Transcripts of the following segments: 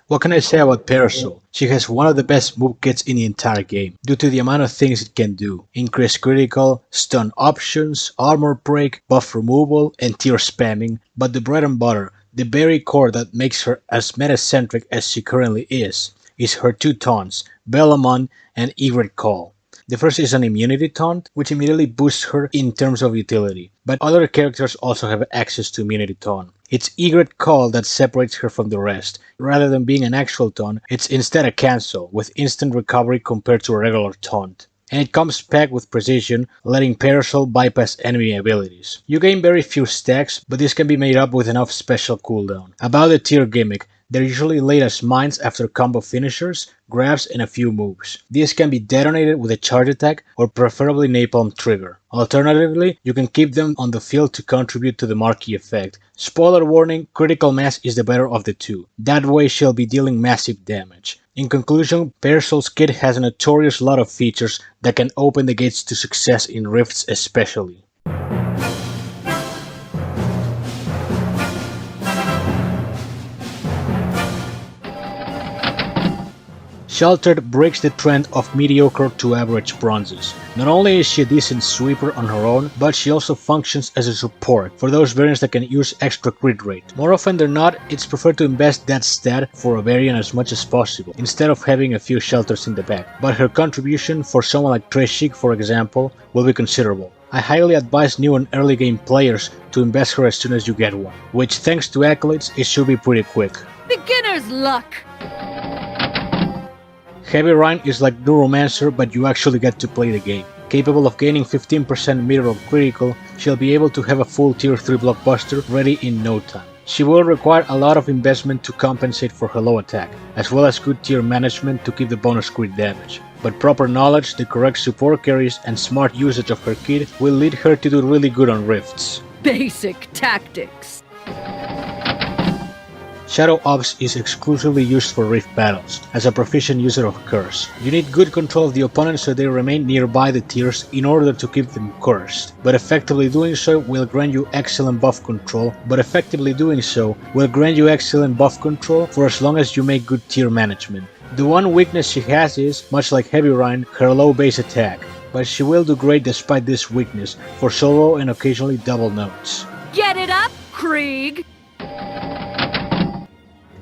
What can I say about Parasoul? She has one of the best move kits in the entire game, due to the amount of things it can do. Increase critical, stun options, armor break, buff removal, and tier spamming, but the bread and butter, the very core that makes her as meta-centric as she currently is her two taunts, Bellamon and Egret Call. The first is an immunity taunt, which immediately boosts her in terms of utility, but other characters also have access to immunity taunt. It's Egret Call that separates her from the rest. Rather than being an actual taunt, it's instead a cancel, with instant recovery compared to a regular taunt. And it comes packed with precision, letting Parasoul bypass enemy abilities. You gain very few stacks, but this can be made up with enough special cooldown. About the tier gimmick, they're usually laid as mines after combo finishers, grabs, and a few moves. These can be detonated with a charge attack or preferably napalm trigger. Alternatively, you can keep them on the field to contribute to the marquee effect. Spoiler warning, critical mass is the better of the two. That way she'll be dealing massive damage. In conclusion, Parasoul's kit has a notorious lot of features that can open the gates to success in Rifts especially. Sheltered breaks the trend of mediocre to average bronzes. Not only is she a decent sweeper on her own, but she also functions as a support for those variants that can use extra crit rate. More often than not, it's preferred to invest that stat for a variant as much as possible, instead of having a few shelters in the back. But her contribution for someone like Treshik, for example, will be considerable. I highly advise new and early game players to invest her as soon as you get one, which thanks to Eggplants, it should be pretty quick. Beginner's luck! Heavy Rain is like Neuromancer, but you actually get to play the game. Capable of gaining 15% meter of critical, she'll be able to have a full tier 3 blockbuster ready in no time. She will require a lot of investment to compensate for her low attack, as well as good tier management to keep the bonus crit damage. But proper knowledge, the correct support carries, and smart usage of her kit will lead her to do really good on Rifts. Basic tactics. Shadow Ops is exclusively used for Rift battles, as a proficient user of Curse. You need good control of the opponent so they remain nearby the tiers in order to keep them cursed, but effectively doing so will grant you excellent buff control for as long as you make good tier management. The one weakness she has is, much like Heavy Rain, her low base attack, but she will do great despite this weakness for solo and occasionally double notes. Get it up, Krieg!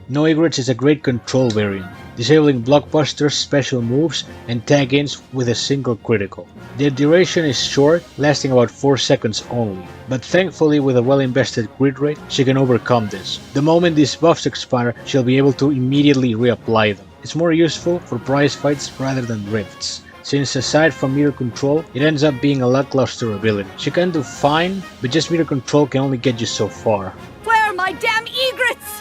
No Egrets is a great control variant, disabling blockbusters, special moves, and tag-ins with a single critical. Their duration is short, lasting about 4 seconds only, but thankfully with a well-invested crit rate, she can overcome this. The moment these buffs expire, she'll be able to immediately reapply them. It's more useful for prize fights rather than rifts, since aside from meter control, it ends up being a lackluster ability. She can do fine, but just meter control can only get you so far. Where are my damn egrets?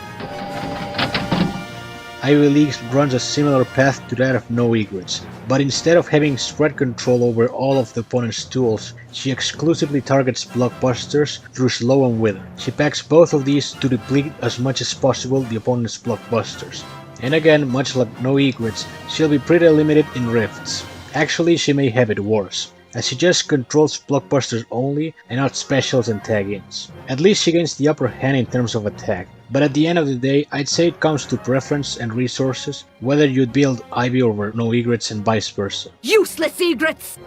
Ivy League runs a similar path to that of No Egrets, but instead of having spread control over all of the opponent's tools, she exclusively targets blockbusters through Slow and Wither. She packs both of these to deplete as much as possible the opponent's blockbusters. And again, much like No Egrets, she'll be pretty limited in Rifts. Actually, she may have it worse, as she just controls blockbusters only and not specials and tag-ins. At least she gains the upper hand in terms of attack, but at the end of the day, I'd say it comes to preference and resources, whether you'd build Ivy over No Egrets and vice versa. Useless egrets!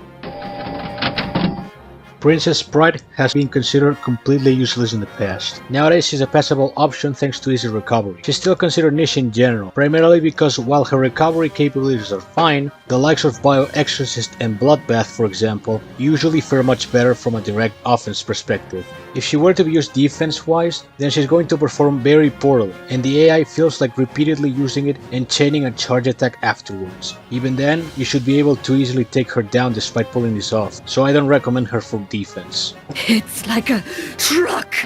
Princess Pride has been considered completely useless in the past. Nowadays she's a passable option thanks to easy recovery. She's still considered niche in general, primarily because while her recovery capabilities are fine, the likes of Bio Exorcist and Bloodbath, for example, usually fare much better from a direct offense perspective. If she were to be used defense-wise, then she's going to perform very poorly, and the AI feels like repeatedly using it and chaining a charge attack afterwards. Even then, you should be able to easily take her down despite pulling this off, so I don't recommend her for defense. It's like a truck!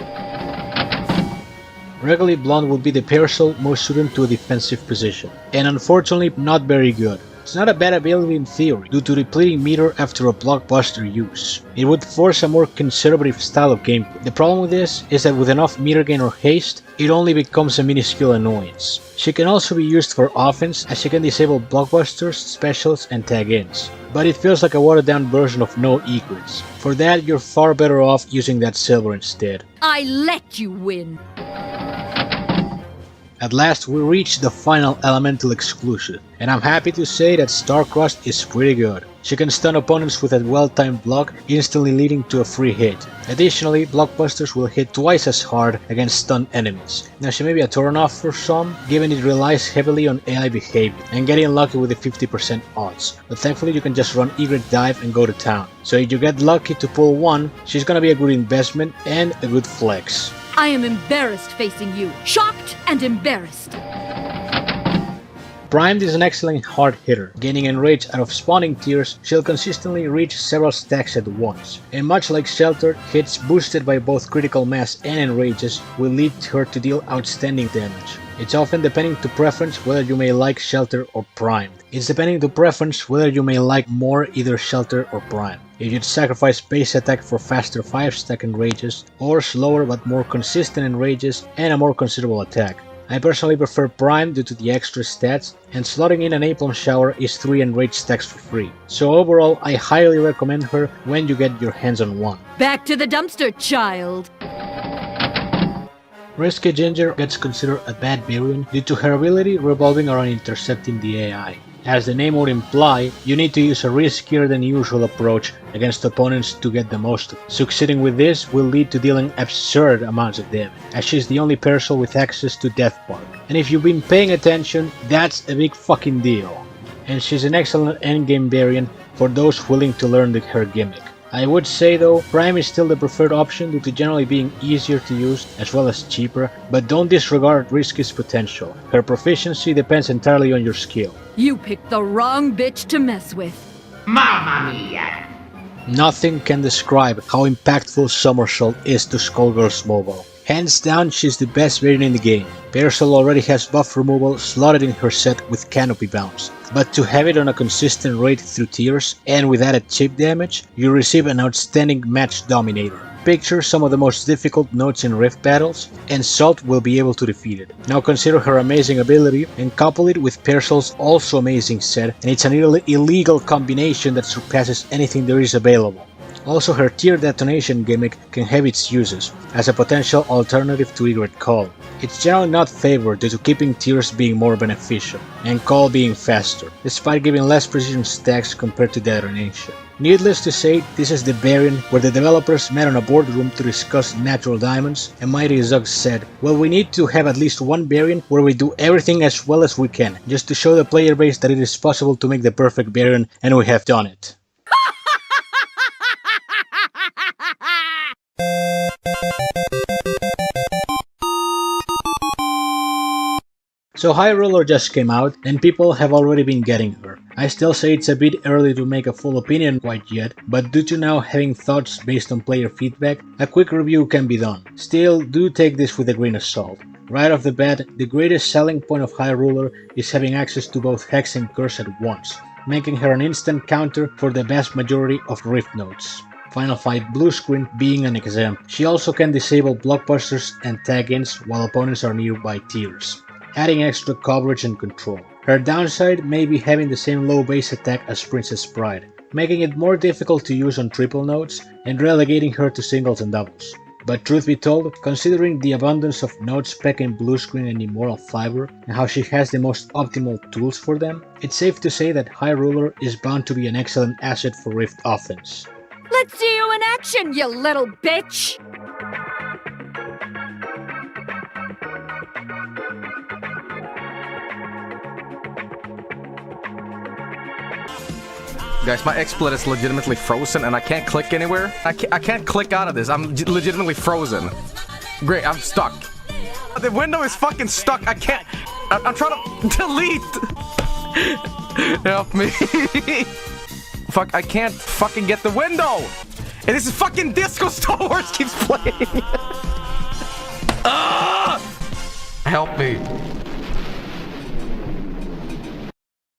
Regally Blonde would be the Parasoul most suited to a defensive position, and unfortunately not very good. It's not a bad ability in theory, due to depleting meter after a blockbuster use. It would force a more conservative style of gameplay. The problem with this is that with enough meter gain or haste, it only becomes a minuscule annoyance. She can also be used for offense, as she can disable blockbusters, specials, and tag-ins. But it feels like a watered down version of No Egrets. For that, you're far better off using that silver instead. I let you win! At last we reach the final elemental exclusion, and I'm happy to say that Starcrust is pretty good. She can stun opponents with a well-timed block, instantly leading to a free hit. Additionally, blockbusters will hit twice as hard against stunned enemies. Now she may be a turn-off for some, given it relies heavily on AI behavior and getting lucky with the 50% odds, but thankfully you can just run Egret dive and go to town. So if you get lucky to pull one, she's gonna be a good investment and a good flex. I am embarrassed facing you. Shocked and embarrassed. Primed is an excellent hard hitter. Gaining enrage out of spawning tiers, she'll consistently reach several stacks at once. And much like Sheltered, hits boosted by both critical mass and enrages will lead her to deal outstanding damage. It's often depending to preference whether you may like Shelter or Primed. It's depending to preference whether you may like more either Shelter or Prime. If you'd sacrifice base attack for faster 5-stack enrages, or slower but more consistent enrages and a more considerable attack. I personally prefer Prime due to the extra stats, and slotting in an Eggplant shower is 3 enrage stacks for free. So overall, I highly recommend her when you get your hands on one. Back to the dumpster, child. Risky Ginger gets considered a bad variant due to her ability revolving around intercepting the AI. As the name would imply, you need to use a riskier than usual approach against opponents to get the most of it. Succeeding with this will lead to dealing absurd amounts of damage, as she's the only Parasoul with access to Death Park. And if you've been paying attention, that's a big fucking deal. And she's an excellent endgame variant for those willing to learn her gimmick. I would say though, Prime is still the preferred option due to generally being easier to use as well as cheaper, but don't disregard Risky's potential. Her proficiency depends entirely on your skill. You picked the wrong bitch to mess with. Mamma mia! Nothing can describe how impactful Somersault is to Skullgirls mobile. Hands down, she's the best variant in the game. Parasoul already has buff removal slotted in her set with Canopy Bounce, but to have it on a consistent rate through tiers and with added chip damage, you receive an outstanding match dominator. Picture some of the most difficult nodes in Rift battles, and Salt will be able to defeat it. Now consider her amazing ability and couple it with Parasoul's also amazing set, and it's an illegal combination that surpasses anything there is available. Also, her tier detonation gimmick can have its uses, as a potential alternative to Egret Call. It's generally not favored due to keeping tiers being more beneficial, and Call being faster, despite giving less precision stacks compared to detonation. Needless to say, this is the variant where the developers met on a boardroom to discuss natural diamonds, and Mighty Zug said, well, we need to have at least one variant where we do everything as well as we can, just to show the player base that it is possible to make the perfect variant, and we have done it. So High Ruler just came out, and people have already been getting her. I still say it's a bit early to make a full opinion quite yet, but due to now having thoughts based on player feedback, a quick review can be done. Still, do take this with a grain of salt. Right off the bat, the greatest selling point of High Ruler is having access to both Hex and Curse at once, making her an instant counter for the vast majority of Rift nodes. Final Fight Blue Screen being an example. She also can disable blockbusters and tag-ins while opponents are nearby tiers, adding extra coverage and control. Her downside may be having the same low base attack as Princess Pride, making it more difficult to use on triple nodes and relegating her to singles and doubles. But truth be told, considering the abundance of node spec in Blue Screen and Immortal Fiber, and how she has the most optimal tools for them, it's safe to say that High Ruler is bound to be an excellent asset for Rift offense. Let's see you in action, you little bitch! Guys, my XSplit is legitimately frozen and I can't click anywhere. I can't click out of this. I'm legitimately frozen. Great, I'm stuck. The window is fucking stuck. I can't. I'm trying to delete. Help me. Fuck, I can't fucking get the window. And this is fucking Disco Star Wars keeps playing. Help me.